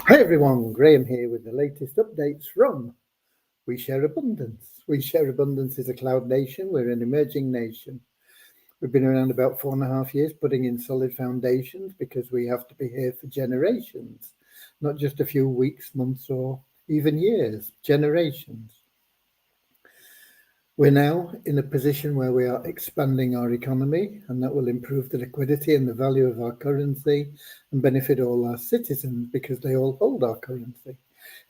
Hi everyone, Graham here with the latest updates from We Share Abundance. We Share Abundance is a cloud nation. We're an emerging nation. We've been around about 4.5 years, putting in solid foundations because we have to be here for generations, not just a few weeks, months, or even years, generations. We're now in a position where we are expanding our economy, and that will improve the liquidity and the value of our currency and benefit all our citizens because they all hold our currency.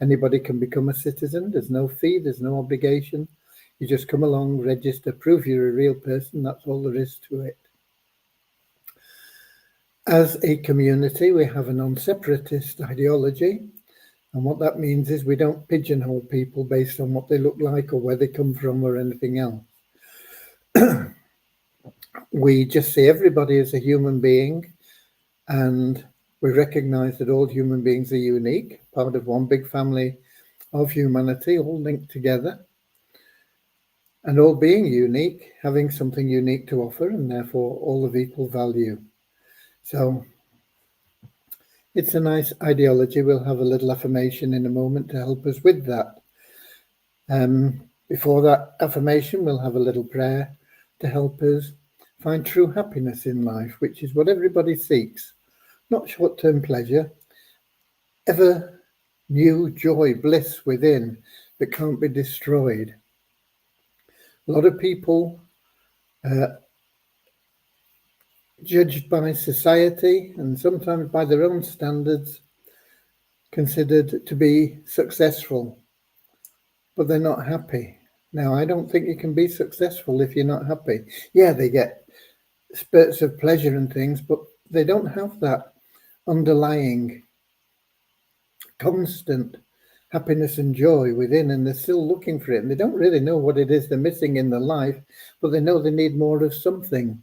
Anybody can become a citizen. There's no fee, there's no obligation. You just come along, register, prove you're a real person. That's all there is to it. As a community, we have a non-separatist ideology. And what that means is we don't pigeonhole people based on what they look like or where they come from or anything else. We just see everybody as a human being, and we recognize that all human beings are unique, part of one big family of humanity, all linked together, and all being unique, having something unique to offer, and therefore all of equal value. So it's a nice ideology. We'll have a little affirmation in a moment to help us with that. Before that affirmation, we'll have a little prayer to help us find true happiness in life, which is what everybody seeks. Not short-term pleasure, ever new joy, bliss within that can't be destroyed. A lot of people judged by society and sometimes by their own standards, considered to be successful, but they're not happy. Now, I don't think you can be successful if you're not happy. Yeah, they get spurts of pleasure and things, but they don't have that underlying constant happiness and joy within, and they're still looking for it, and they don't really know what it is they're missing in their life, but they know they need more of something.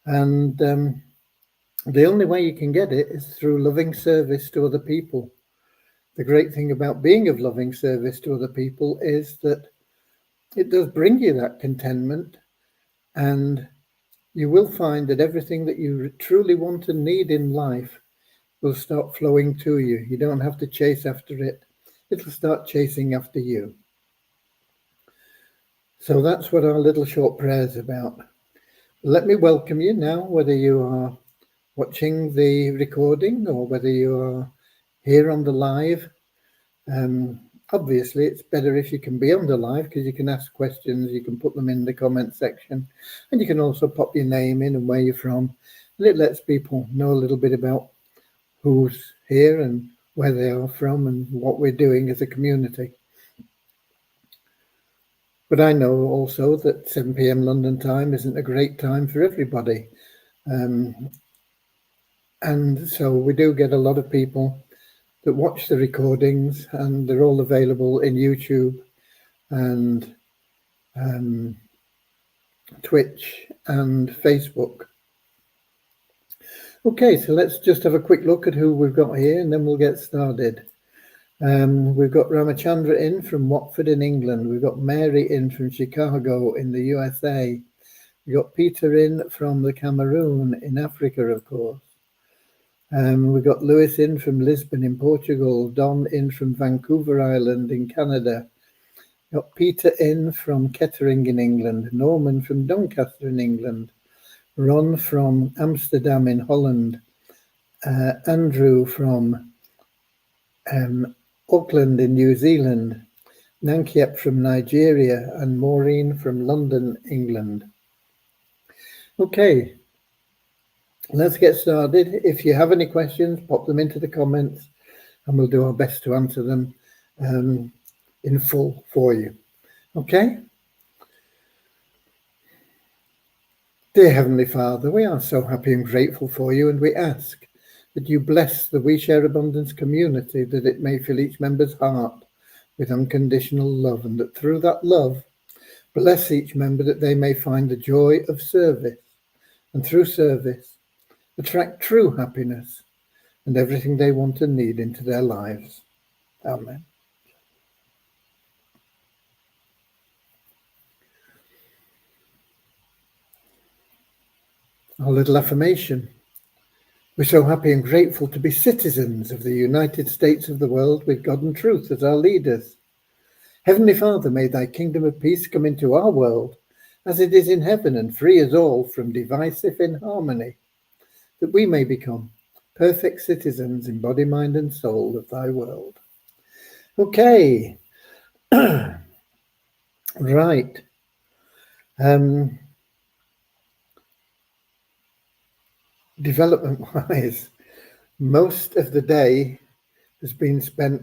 And the only way you can get it is through loving service to other people. The great thing about being of loving service to other people is that it does bring you that contentment, and you will find that everything that you truly want and need in life will start flowing to you. You don't have to chase after it. It'll start chasing after you. So that's what our little short prayer is about. Let me welcome you now, whether you are watching the recording or whether you are here on the live. Obviously, it's better if you can be on the live because you can ask questions, you can put them in the comment section, and you can also pop your name in and where you're from. And it lets people know a little bit about who's here and where they are from and what we're doing as a community. But I know also that 7 p.m. London time isn't a great time for everybody. And so we do get a lot of people that watch the recordings, and they're all available in YouTube and Twitch and Facebook. Okay, so let's just have a quick look at who we've got here, and then we'll get started. We've got Ramachandra in from Watford in England. We've got Mary in from Chicago in the USA. We've got Peter in from the Cameroon in Africa, of course. We've got Lewis in from Lisbon in Portugal, Don in from Vancouver Island in Canada. We've got Peter in from Kettering in England, Norman from Doncaster in England, Ron from Amsterdam in Holland, Andrew from Auckland in New Zealand, Nankiep from Nigeria, and Maureen from London, England. Okay. Let's get started. If you have any questions, pop them into the comments and we'll do our best to answer them in full for you. Okay? Dear Heavenly Father, we are so happy and grateful for you, and we ask that you bless the We Share Abundance community, that it may fill each member's heart with unconditional love, and that through that love, bless each member that they may find the joy of service, and through service, attract true happiness and everything they want and need into their lives. Amen. Our little affirmation. We're so happy and grateful to be citizens of the United States of the world with God and truth as our leaders. Heavenly Father, may thy kingdom of peace come into our world as it is in heaven, and free us all from divisive inharmony, that we may become perfect citizens in body, mind and soul of thy world. Okay. Right. Development-wise, most of the day has been spent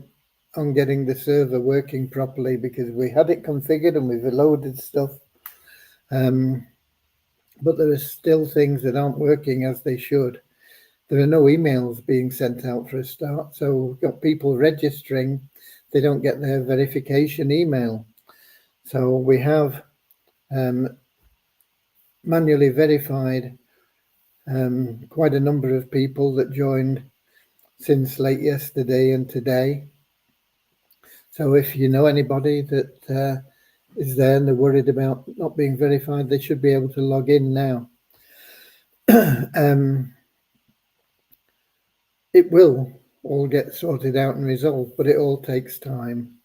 on getting the server working properly, because we had it configured and we've loaded stuff. But there are still things that aren't working as they should. There are no emails being sent out for a start. So we've got people registering, they don't get their verification email. So we have manually verified quite a number of people that joined since late yesterday and today. So if you know anybody that is there and they're worried about not being verified, they should be able to log in now. It will all get sorted out and resolved, but it all takes time.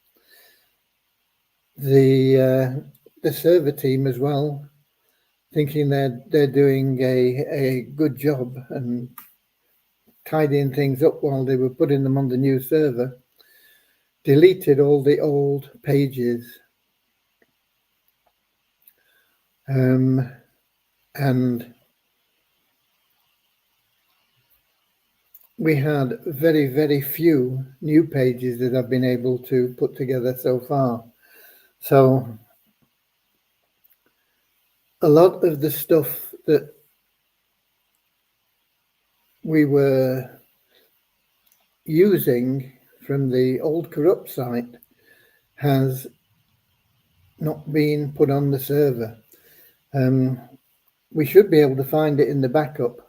The server team as well, thinking they're doing a good job and tidying things up while they were putting them on the new server, deleted all the old pages, and we had very, very few new pages that I've been able to put together so far. So a lot of the stuff that we were using from the old corrupt site has not been put on the server. We should be able to find it in the backup,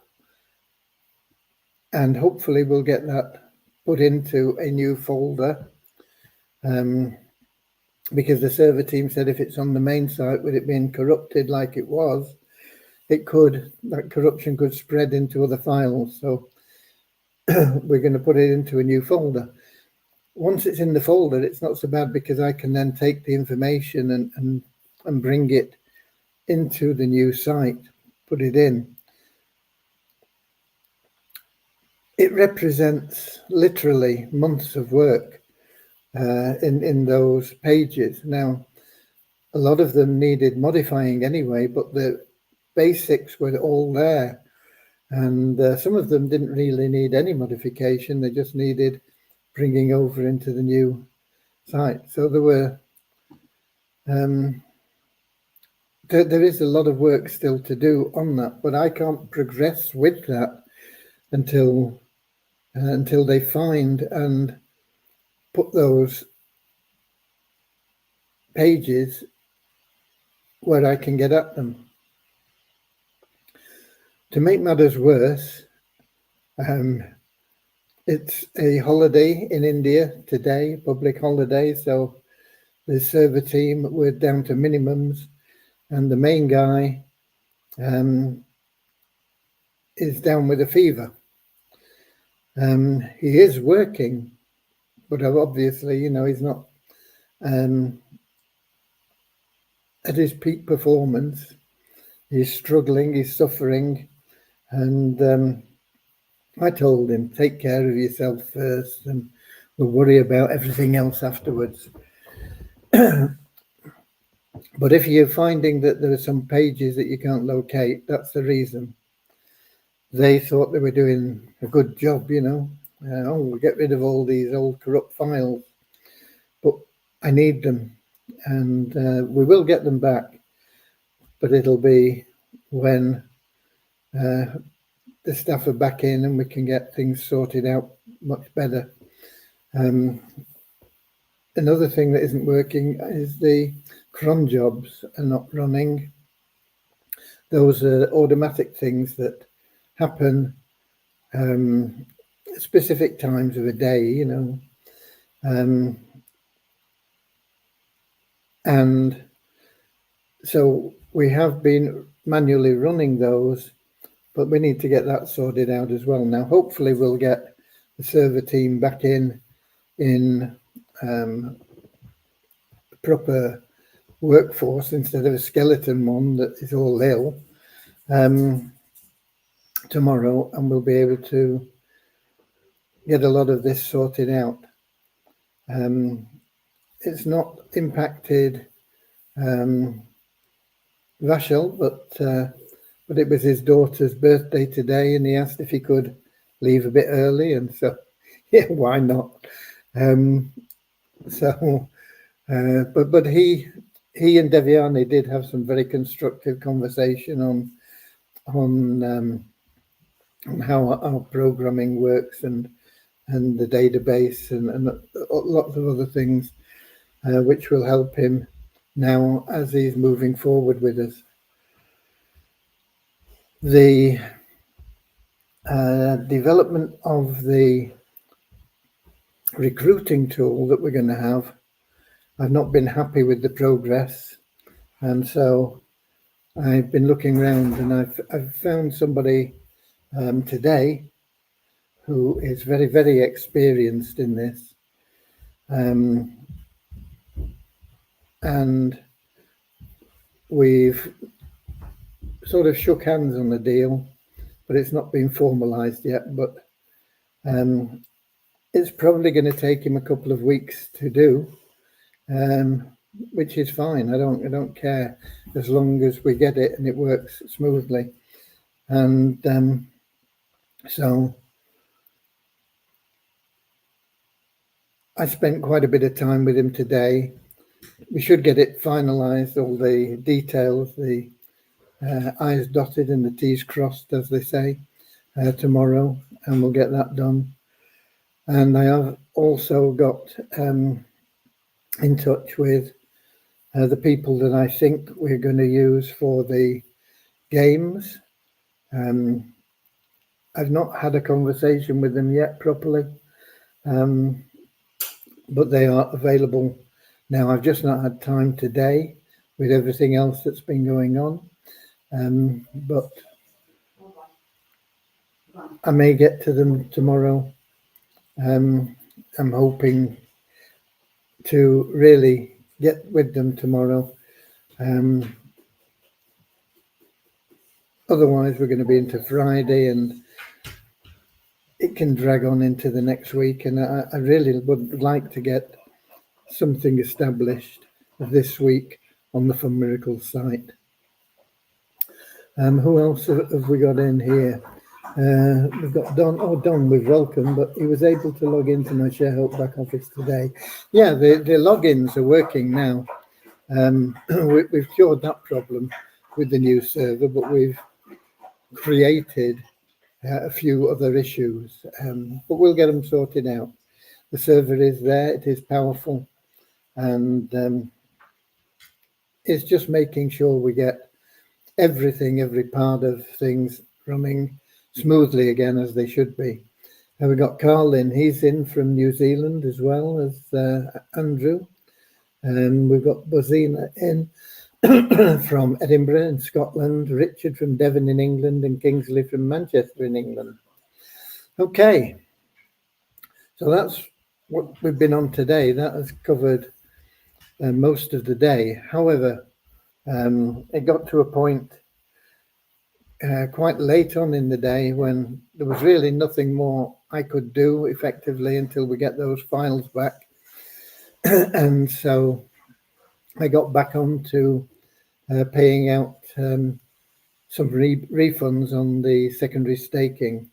and hopefully we'll get that put into a new folder, because the server team said if it's on the main site with it being corrupted like it was, that corruption could spread into other files. So we're going to put it into a new folder. Once it's in the folder, it's not so bad, because I can then take the information and bring it into the new site, put it in. It represents literally months of work in those pages. Now, a lot of them needed modifying anyway, but the basics were all there. And some of them didn't really need any modification. They just needed bringing over into the new site. So there were there is a lot of work still to do on that, but I can't progress with that until they find and put those pages where I can get at them. To make matters worse, it's a holiday in India today, public holiday, so the server team were down to minimums, and the main guy is down with a fever. He is working, but obviously, he's not at his peak performance. He's struggling, he's suffering, and I told him, take care of yourself first, and we'll worry about everything else afterwards. But if you're finding that there are some pages that you can't locate, that's the reason. They thought they were doing a good job, we'll get rid of all these old corrupt files, but I need them, and we will get them back, but it'll be when the staff are back in and we can get things sorted out much better. Another thing that isn't working is the cron jobs are not running. Those are automatic things that happen specific times of a day, and so we have been manually running those, but we need to get that sorted out as well. Now, hopefully we'll get the server team back in proper workforce instead of a skeleton one that is all ill tomorrow, and we'll be able to get a lot of this sorted out. It's not impacted Vashel, but it was his daughter's birthday today, and he asked if he could leave a bit early, and so yeah, why not? But he and Devyani did have some very constructive conversation on how our programming works and the database and lots of other things, which will help him now as he's moving forward with us. The development of the recruiting tool that we're going to have, I've not been happy with the progress, and so I've been looking around, and I've found somebody today who is very, very experienced in this, and we've sort of shook hands on the deal, but it's not been formalized yet. But it's probably going to take him a couple of weeks to do, which is fine. I don't care, as long as we get it and it works smoothly. And so I spent quite a bit of time with him today. We should get it finalized, all the details, the I's dotted and the T's crossed, as they say, tomorrow, and we'll get that done. And I have also got in touch with the people that I think we're going to use for the games. I've not had a conversation with them yet properly, but they are available now. I've just not had time today with everything else that's been going on, but I may get to them tomorrow. I'm hoping to really get with them tomorrow. Otherwise, we're going to be into Friday, and it can drag on into the next week. And I really would like to get something established this week on the Fun Miracles site. Who else have we got in here? We've got Don. Oh, Don, we've welcomed, but he was able to log into my Share Help back office today. Yeah, the logins are working now. We've cured that problem with the new server, but we've created a few other issues, but we'll get them sorted out. The server is there, it is powerful, and it's just making sure we get everything, every part of things running smoothly again as they should be. And we've got Carl in, he's in from New Zealand as well as Andrew. And we've got Bozina in from Edinburgh in Scotland, Richard from Devon in England, and Kingsley from Manchester in England. Okay, so that's what we've been on today. That has covered most of the day. However, it got to a point quite late on in the day when there was really nothing more I could do effectively until we get those files back. And so I got back on to paying out some refunds on the secondary staking.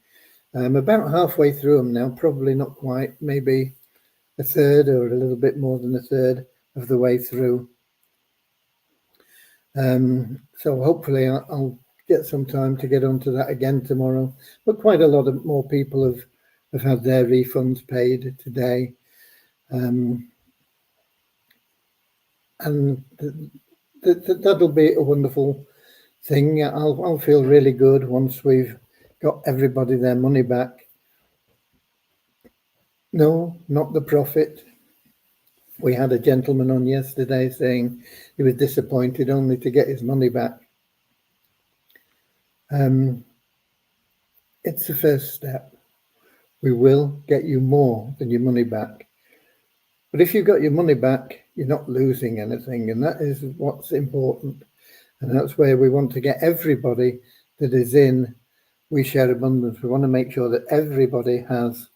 I'm about halfway through them now, probably not quite, maybe a third or a little bit more than a third of the way through. So hopefully I'll get some time to get onto that again tomorrow. But quite a lot of more people have had their refunds paid today. And that'll be a wonderful thing. I'll feel really good once we've got everybody their money back. No, not the profit. We had a gentleman on yesterday saying he was disappointed only to get his money back. it's the first step. We will get you more than your money back. But if you've got your money back, you're not losing anything, and that is what's important. And that's where we want to get everybody that is in We Share Abundance. We want to make sure that everybody has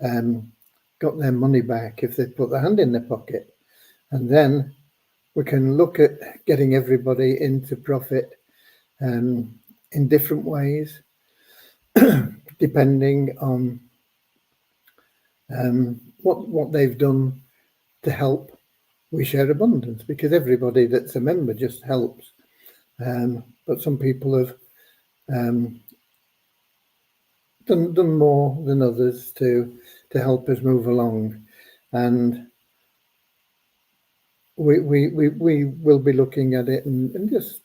got their money back if they put their hand in their pocket. And then we can look at getting everybody into profit in different ways, depending on what they've done to help We Share Abundance, because everybody that's a member just helps. But some people have done more than others to help us move along, and we will be looking at it and just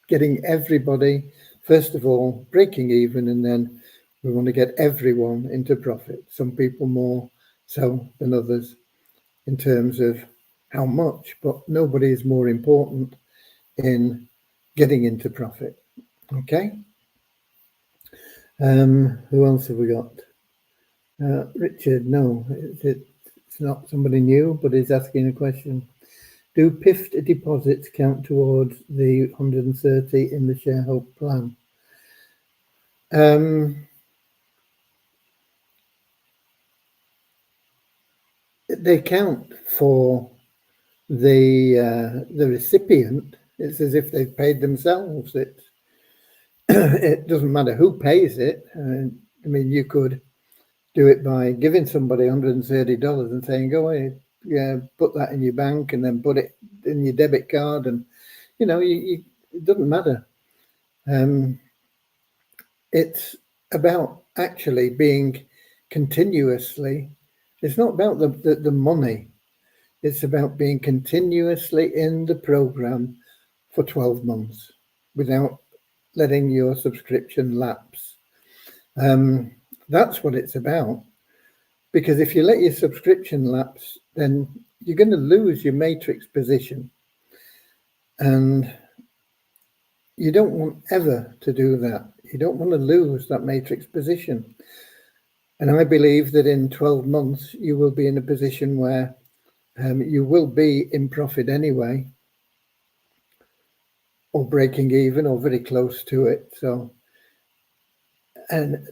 getting everybody, first of all, breaking even, and then we want to get everyone into profit. Some people more so than others in terms of how much, but nobody is more important in getting into profit. Okay. Who else have we got? Richard, no, it's not somebody new, but he's asking a question. Do PIFT deposits count towards the 130 in the Share Hope plan? They count for the recipient. It's as if they've paid themselves. It doesn't matter who pays it. I mean, you could do it by giving somebody $130 and saying, go away, put that in your bank and then put it in your debit card. And, it doesn't matter. It's about actually being continuously, it's not about the money. It's about being continuously in the program for 12 months without letting your subscription lapse. That's what it's about. Because if you let your subscription lapse, then you're going to lose your matrix position. And you don't want ever to do that. You don't want to lose that matrix position. And I believe that in 12 months, you will be in a position where you will be in profit anyway, or breaking even, or very close to it. So, and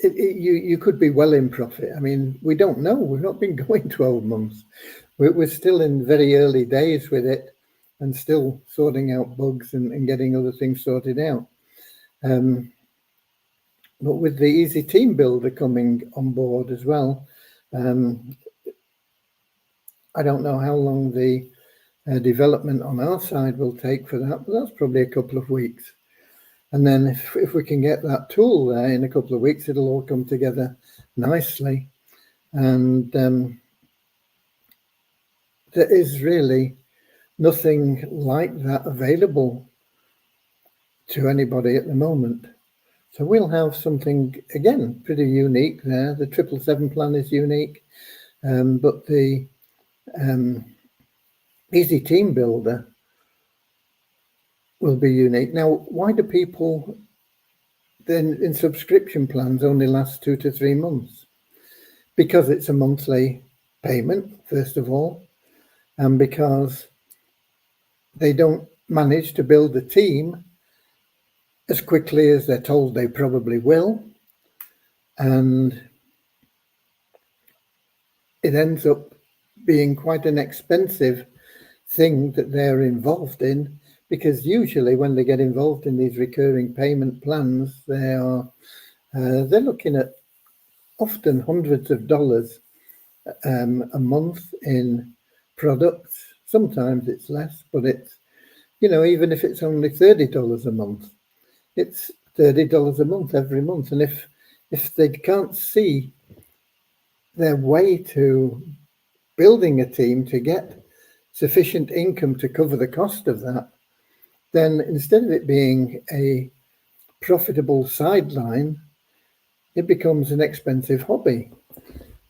you could be well in profit. I mean, we don't know. We've not been going 12 months. We're still in very early days with it and still sorting out bugs and getting other things sorted out. But with the Easy Team Builder coming on board as well, I don't know how long the development on our side will take for that, but that's probably a couple of weeks. And then if we can get that tool there in a couple of weeks, it'll all come together nicely. And there is really nothing like that available to anybody at the moment. So we'll have something, again, pretty unique there. The 777 plan is unique, but the Easy Team Builder will be unique. Now, why do people then in subscription plans only last 2 to 3 months? Because it's a monthly payment, first of all, and because they don't manage to build a team as quickly as they're told they probably will. And it ends up being quite an expensive thing that they're involved in, because usually when they get involved in these recurring payment plans, they're looking at often hundreds of dollars a month in products. Sometimes it's less, but it's, even if it's only $30 a month, it's $30 a month every month. And if they can't see their way to building a team to get sufficient income to cover the cost of that, then instead of it being a profitable sideline, it becomes an expensive hobby.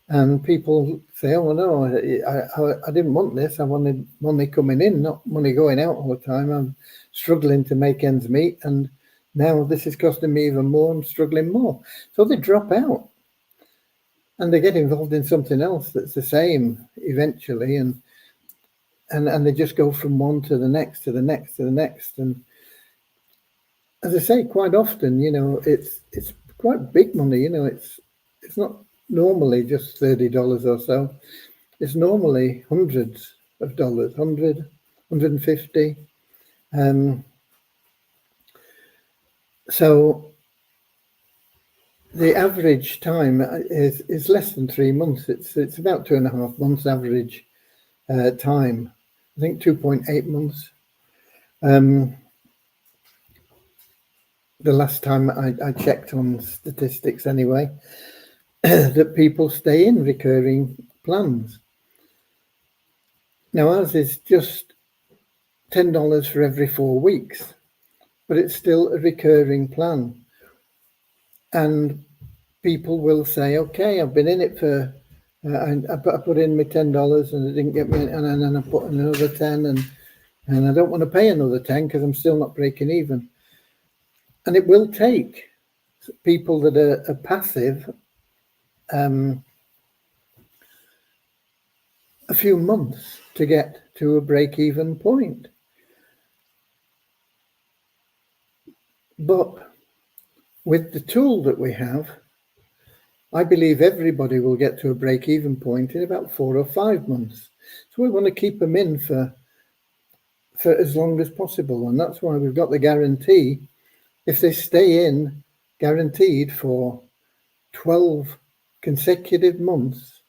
And people say, oh, no, I didn't want this. I wanted money coming in, not money going out all the time. I'm struggling to make ends meet. And Now this is costing me even more. I'm struggling more. So they drop out and they get involved in something else that's the same eventually. And they just go from one to the next, to the next, to the next. And as I say, quite often, it's quite big money. It's not normally just $30 or so. It's normally hundreds of dollars, 150. So the average time is less than 3 months. It's about 2.5 months average time. I think 2.8 months. The last time I checked on statistics anyway, that people stay in recurring plans. Now ours is just $10 for every 4 weeks, but it's still a recurring plan. And people will say, okay, I've been in it for, I put in my $10 and it didn't get me, and then I put another 10 and I don't want to pay another 10 because I'm still not breaking even. And it will take people that are passive a few months to get to a break-even point. But with the tool that we have, I believe everybody will get to a break-even point in about 4 or 5 months. So we want to keep them in for as long as possible. And that's why we've got the guarantee. If they stay in guaranteed for 12 consecutive months,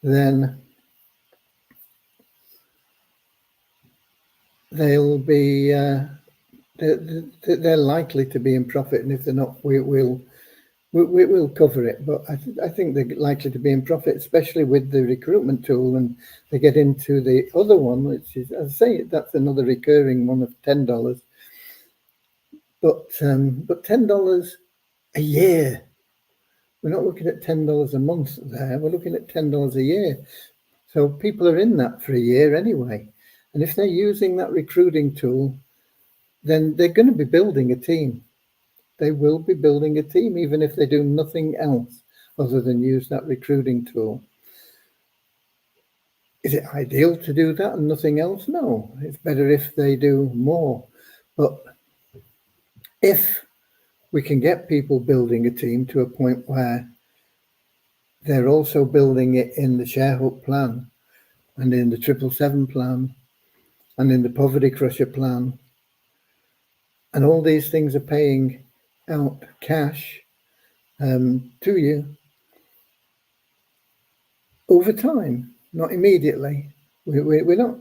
then they'll be they're likely to be in profit, and if they're not, we'll cover it. But I think they're likely to be in profit, especially with the recruitment tool, and they get into the other one, which is, as I say, that's another recurring one of $10. But $10 a year. We're not looking at $10 a month there. We're looking at $10 a year. So people are in that for a year anyway. And if they're using that recruiting tool, then they're going to be building a team. They will be building a team, even if they do nothing else other than use that recruiting tool. Is it ideal to do that and nothing else? No, it's better if they do more. But if we can get people building a team to a point where they're also building it in the ShareHook plan and in the 777 plan and in the Poverty Crusher plan, and all these things are paying out cash to you over time, not immediately. We're not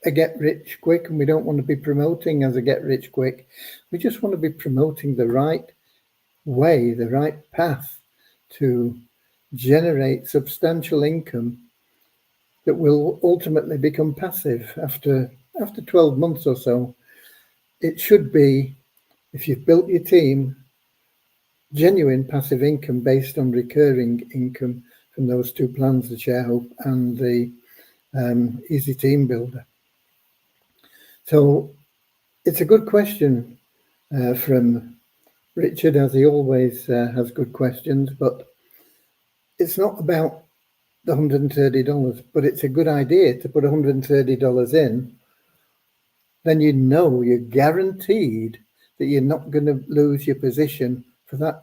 a get rich quick, and we don't want to be promoting as a get rich quick. We just want to be promoting the right way, the right path to generate substantial income that will ultimately become passive after 12 months or so. It should be, if you've built your team, genuine passive income based on recurring income from those two plans, the ShareHook and the Easy Team Builder. So it's a good question from Richard, as he always has good questions, but it's not about the $130, but it's a good idea to put $130 in. Then you're guaranteed that you're not going to lose your position for that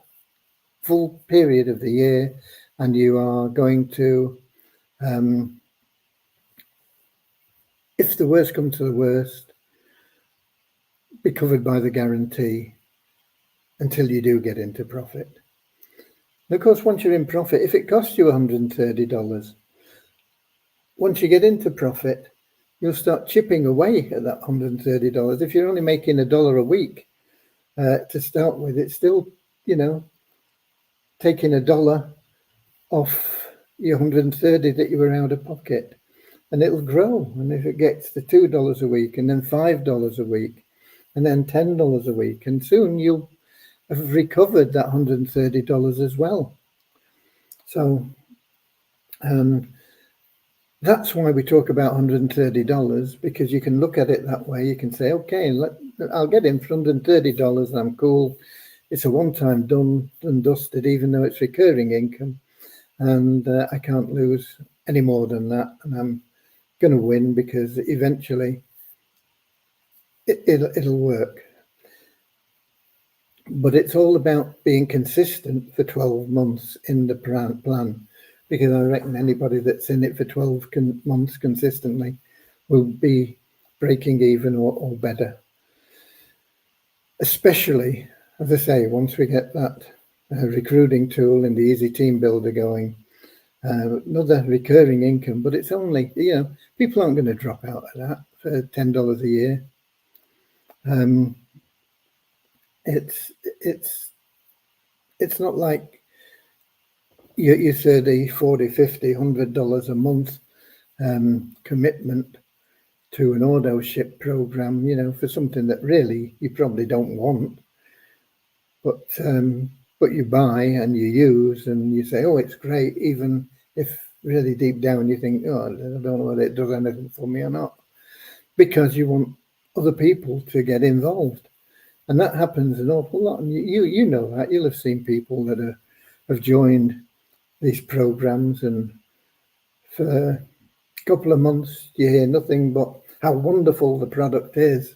full period of the year, and you are going to, if the worst comes to the worst, be covered by the guarantee until you do get into profit. And of course, once you're in profit, if it costs you $130, once you get into profit, you'll start chipping away at that $130. If you're only making $1 a week to start with, it's still, taking $1 off your 130 that you were out of pocket, and it'll grow. And if it gets to $2 a week, and then $5 a week, and then $10 a week, and soon you'll have recovered that $130 as well. So That's why we talk about $130, because you can look at it that way. You can say, okay, I'll get in for $130 and I'm cool. It's a one-time done and dusted, even though it's recurring income. And I can't lose any more than that. And I'm going to win because eventually it'll work. But it's all about being consistent for 12 months in the plan, because I reckon anybody that's in it for 12 months consistently will be breaking even or better. Especially, as I say, once we get that recruiting tool and the Easy Team Builder going, another recurring income, but it's only, people aren't going to drop out of that for $10 a year. It's not like your $30, $40, $50, $100 a month commitment to an auto ship program, for something that really you probably don't want, but you buy and you use and you say, oh, it's great, even if really deep down you think, oh, I don't know whether it does anything for me or not, because you want other people to get involved. And that happens an awful lot. And you know that. You'll have seen people that have joined these programs, and for a couple of months you hear nothing but how wonderful the product is.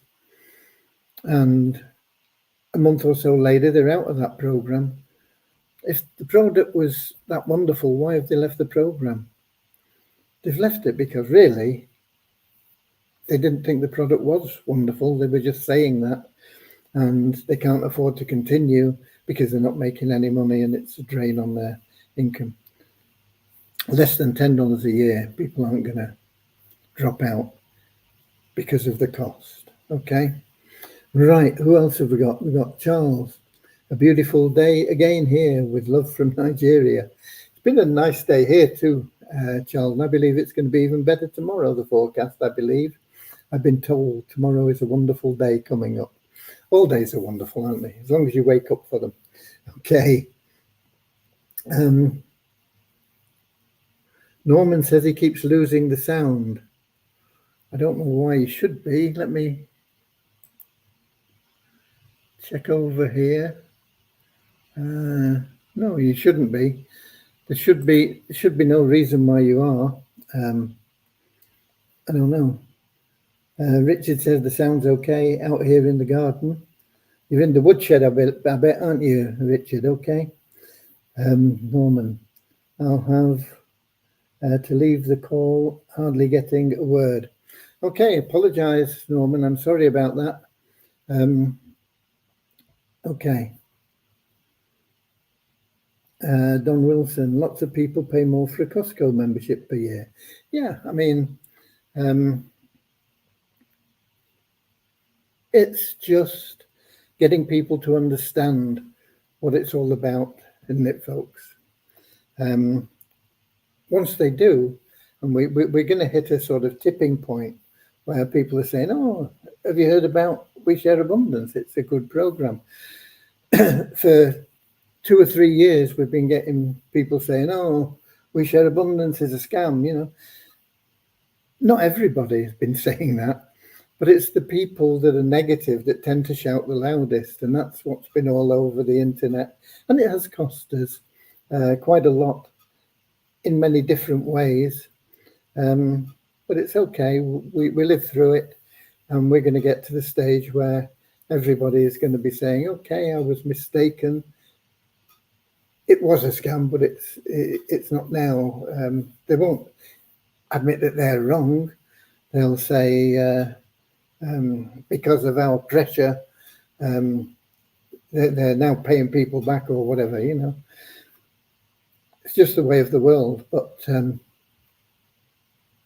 And a month or so later, they're out of that program. If the product was that wonderful, why have they left the program? They've left it because really they didn't think the product was wonderful. They were just saying that. And they can't afford to continue because they're not making any money and it's a drain on their income. Less than $10 a year, people aren't going to drop out because of the cost. Okay. Right. Who else have we got? We've got Charles. A beautiful day again here with love from Nigeria. It's been a nice day here too, Charles. And I believe it's going to be even better tomorrow, the forecast, I believe. I've been told tomorrow is a wonderful day coming up. All days are wonderful, aren't they? As long as you wake up for them. Okay. Norman says he keeps losing the sound. I don't know why he should be. Let me check over here. No, you shouldn't be. There should be no reason why you are. I don't know. Richard says the sound's okay out here in the garden. You're in the woodshed, I bet, aren't you, Richard? Okay. Norman, I'll have to leave the call, hardly getting a word. Okay, apologise, Norman. I'm sorry about that. Okay. Don Wilson, lots of people pay more for a Costco membership per year. Yeah, I mean, it's just getting people to understand what it's all about, isn't it, folks? Once they do, and we're going to hit a sort of tipping point where people are saying, oh, have you heard about We Share Abundance? It's a good program. For 2 or 3 years, we've been getting people saying, oh, We Share Abundance is a scam, Not everybody has been saying that, but it's the people that are negative that tend to shout the loudest, and that's what's been all over the internet. And it has cost us quite a lot in many different ways, but it's okay. We live through it, and we're going to get to the stage where everybody is going to be saying, okay, I was mistaken. It was a scam, but it's not now. They won't admit that they're wrong. They'll say, because of our pressure, they're now paying people back or whatever, It's just the way of the world. But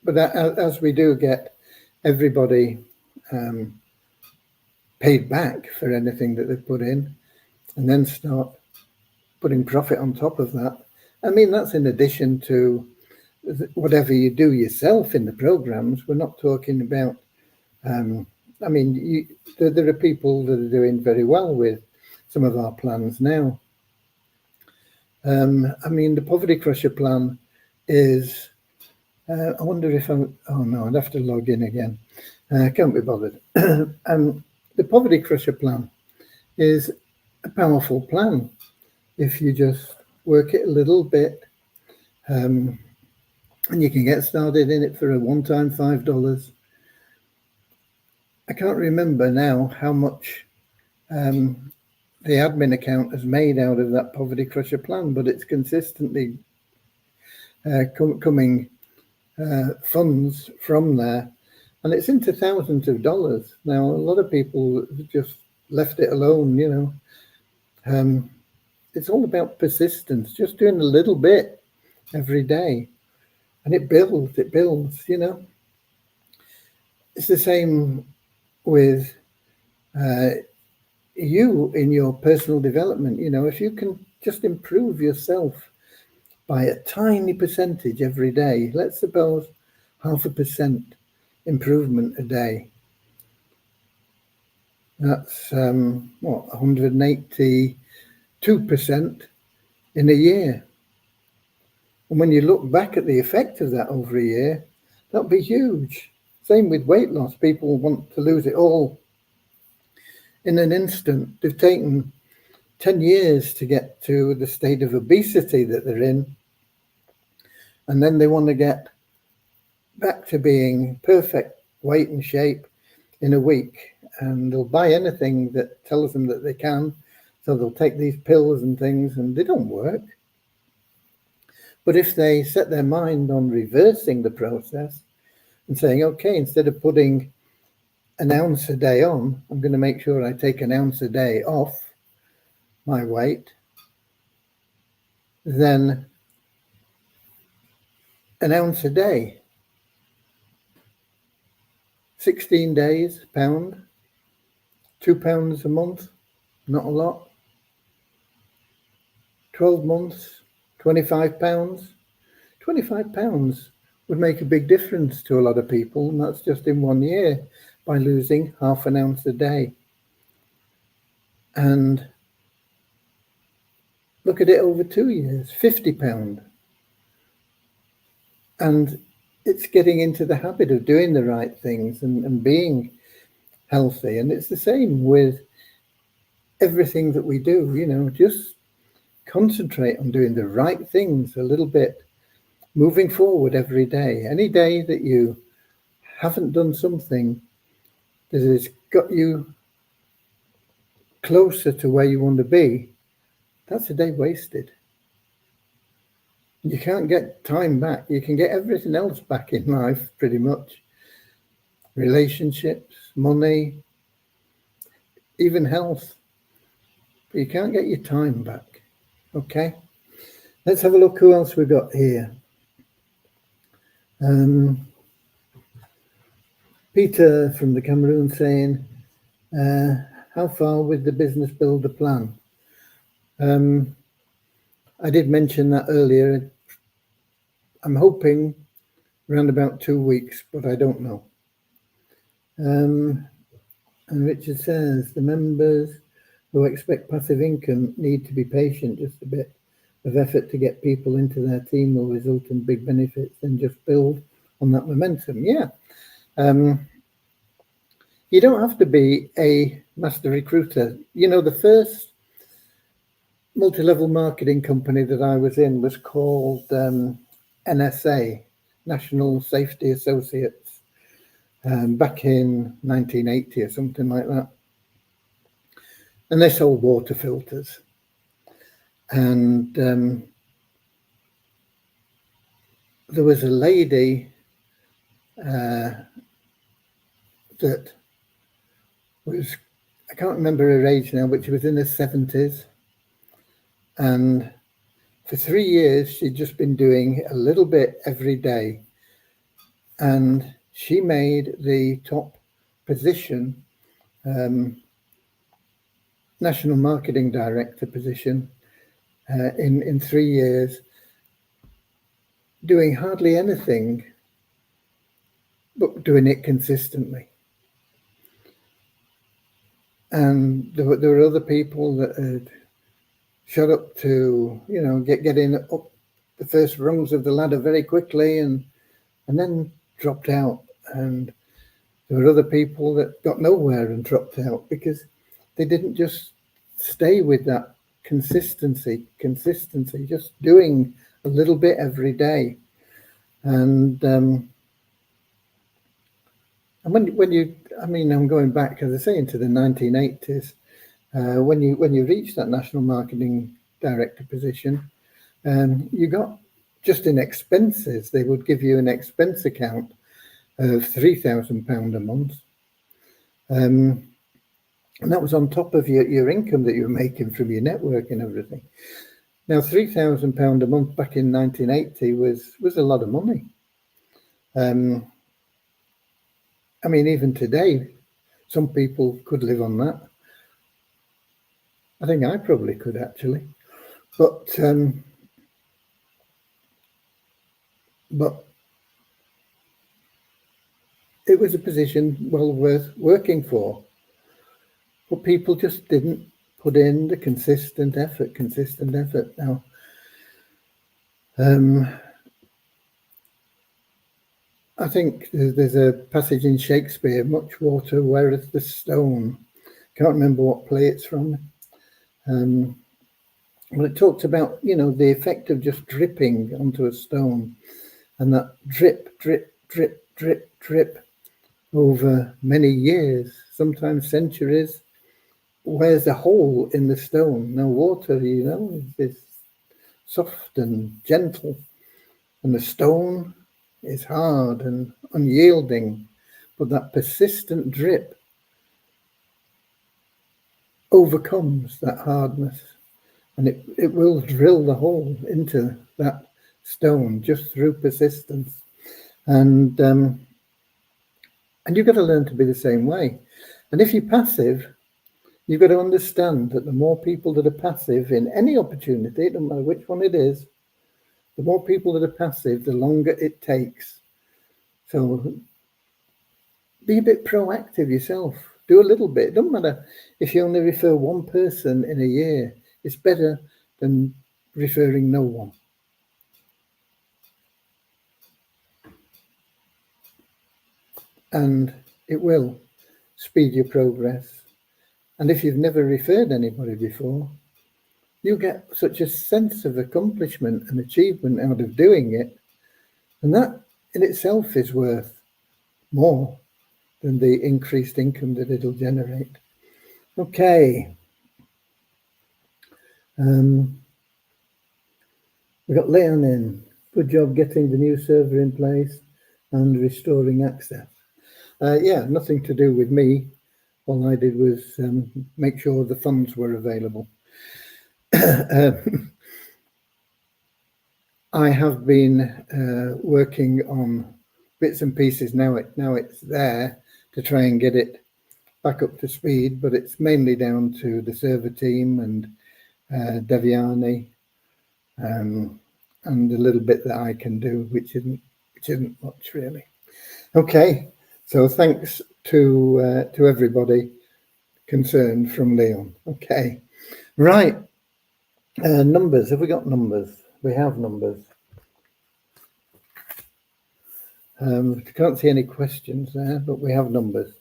as we do get everybody paid back for anything that they've put in, and then start putting profit on top of that. I mean, that's in addition to whatever you do yourself in the programs. We're not talking about, there are people that are doing very well with some of our plans now. The Poverty Crusher plan is I wonder if I'm, oh no, I'd have to log in again. I can't be bothered. The Poverty Crusher plan is a powerful plan if you just work it a little bit, and you can get started in it for a one-time $5. I can't remember now how much the admin account has made out of that Poverty Crusher plan, but it's consistently coming funds from there, and it's into thousands of dollars. Now, a lot of people just left it alone, it's all about persistence, just doing a little bit every day, and it builds, It's the same with you in your personal development. If you can just improve yourself by a tiny percentage every day, let's suppose 0.5% improvement a day, that's 182% in a year. And when you look back at the effect of that over a year, that'll be huge. Same with weight loss. People want to lose it all in an instant. They've taken 10 years to get to the state of obesity that they're in, and then they want to get back to being perfect weight and shape in a week, and they'll buy anything that tells them that they can. So they'll take these pills and things, and they don't work. But if they set their mind on reversing the process and saying, okay, instead of putting an ounce a day on, I'm going to make sure I take an ounce a day off my weight, then an ounce a day, 16 days, pound, 2 pounds a month, not a lot. 12 months, 25 pounds. 25 pounds would make a big difference to a lot of people, and that's just in 1 year by losing 0.5 ounce a day. And look at it over 2 years, 50 pounds. And it's getting into the habit of doing the right things and being healthy. And it's the same with everything that we do, just concentrate on doing the right things a little bit, moving forward every day. Any day that you haven't done something that has got you closer to where you want to be, that's a day wasted. You can't get time back. You can get everything else back in life, pretty much. Relationships, money, even health. But you can't get your time back. Okay? Let's have a look who else we've got here. Peter from the Cameroon saying, how far with the business builder plan? I did mention that earlier. I'm hoping around about 2 weeks, but I don't know. And Richard says, the members who expect passive income need to be patient. Just a bit of effort to get people into their team will result in big benefits, and just build on that momentum. Yeah. You don't have to be a master recruiter. The first multi-level marketing company that I was in was called NSA, National Safety Associates, back in 1980 or something like that. And they sold water filters. And there was a lady that was, I can't remember her age now, but she was in her 70s. And for 3 years, she'd just been doing a little bit every day. And she made the top position, National Marketing Director position, in 3 years, doing hardly anything, but doing it consistently. And there were other people that had shot up to, getting up the first rungs of the ladder very quickly, and and then dropped out. And there were other people that got nowhere and dropped out because they didn't just stay with that consistency, just doing a little bit every day. And when you, I mean, I'm going back, as I say, into the 1980s. When you reach that national marketing director position, you got just in expenses, they would give you an expense account of £3,000 a month. And that was on top of your income that you were making from your network and everything. Now, £3,000 a month back in 1980 was a lot of money. I mean, even today, some people could live on that. I think I probably could, actually. But it was a position well worth working for. But people just didn't put in the consistent effort. Now, I think there's a passage in Shakespeare, much water weareth the stone. Can't remember what play it's from. But it talks about, the effect of just dripping onto a stone, and that drip, drip, drip, drip, drip over many years, sometimes centuries, wears a hole in the stone. Now, water, is soft and gentle, and the stone is hard and unyielding, but that persistent drip overcomes that hardness, and it will drill the hole into that stone just through persistence. And you've got to learn to be the same way. And if you're passive, you've got to understand that the more people that are passive in any opportunity, it doesn't matter which one it is, the more people that are passive, the longer it takes. So be a bit proactive yourself. Do a little bit. It doesn't matter if you only refer one person in a year. It's better than referring no one. And it will speed your progress. And if you've never referred anybody before, you get such a sense of accomplishment and achievement out of doing it. And that in itself is worth more than the increased income that it'll generate. Okay. We got Leon in. Good job getting the new server in place and restoring access. Yeah, nothing to do with me. All I did was make sure the funds were available. I have been working on bits and pieces now. It's there to try and get it back up to speed, but it's mainly down to the server team and Devyani, and a little bit that I can do, which isn't much really. Okay, so thanks to everybody concerned from Leon. Okay, right. Numbers. Have we got numbers? We have numbers. Can't see any questions there, but we have numbers.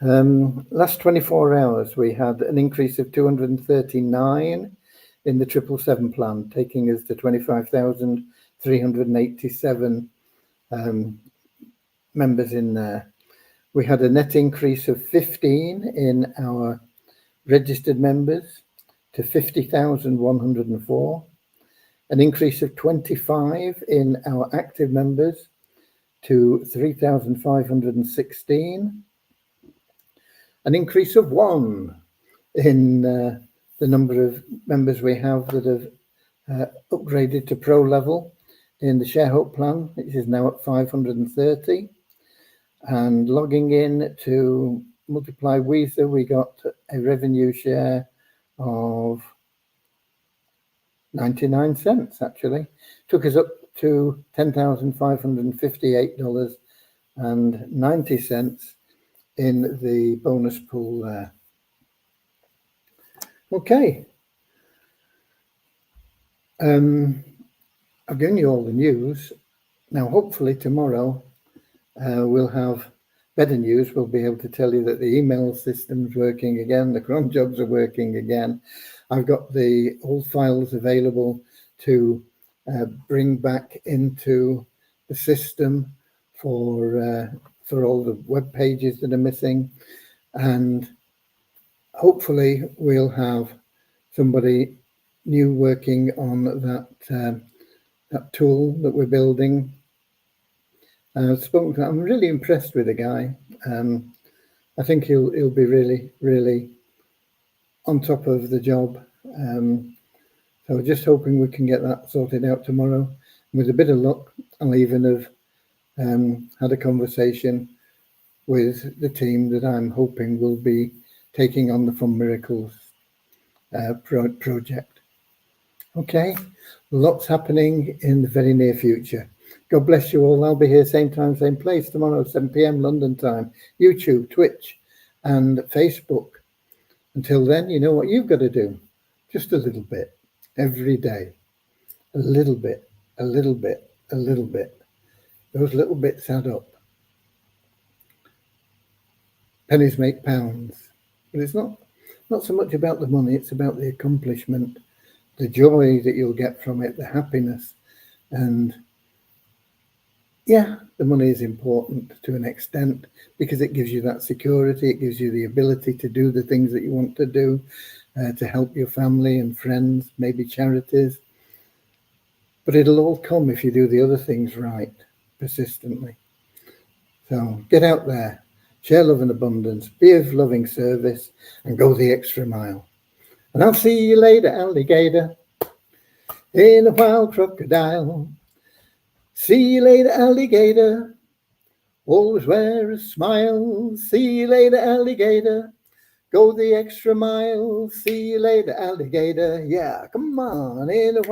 Last 24 hours, we had an increase of 239 in the 777 plan, taking us to 25,387 members in there. We had a net increase of 15 in our registered members to 50,104, an increase of 25 in our active members to 3,516, an increase of 1 in the number of members we have that have upgraded to pro level in the ShareHope plan, which is now at 530. And logging in to Multiply Weether, we got a revenue share of 99 cents, actually. Took us up to $10,558.90 in the bonus pool there. Okay. I've given you all the news. Now, hopefully tomorrow we'll have better news. We'll be able to tell you that the email system's working again, the cron jobs are working again. I've got the old files available to bring back into the system for all the web pages that are missing, and hopefully we'll have somebody new working on that tool that we're building. I'm really impressed with the guy. I think he'll be really on top of the job. So just hoping we can get that sorted out tomorrow. With a bit of luck, I'll even have had a conversation with the team that I'm hoping will be taking on the Fun Miracles project. Okay, lots happening in the very near future. God bless you all. I'll be here same time, same place tomorrow, 7 p.m. London time, YouTube, Twitch, and Facebook. Until then, you know what you've got to do. Just a little bit every day. A little bit, a little bit, a little bit. Those little bits add up. Pennies make pounds. But it's not so much about the money, it's about the accomplishment, the joy that you'll get from it, the happiness. And yeah, the money is important to an extent because it gives you that security, it gives you the ability to do the things that you want to do, to help your family and friends, maybe charities. But it'll all come if you do the other things right, persistently. So get out there, share love and abundance, be of loving service, and go the extra mile. And I'll see you later, alligator, in a wild crocodile. See you later, alligator, always wear a smile. See you later, alligator, go the extra mile. See you later, alligator, yeah, come on, in a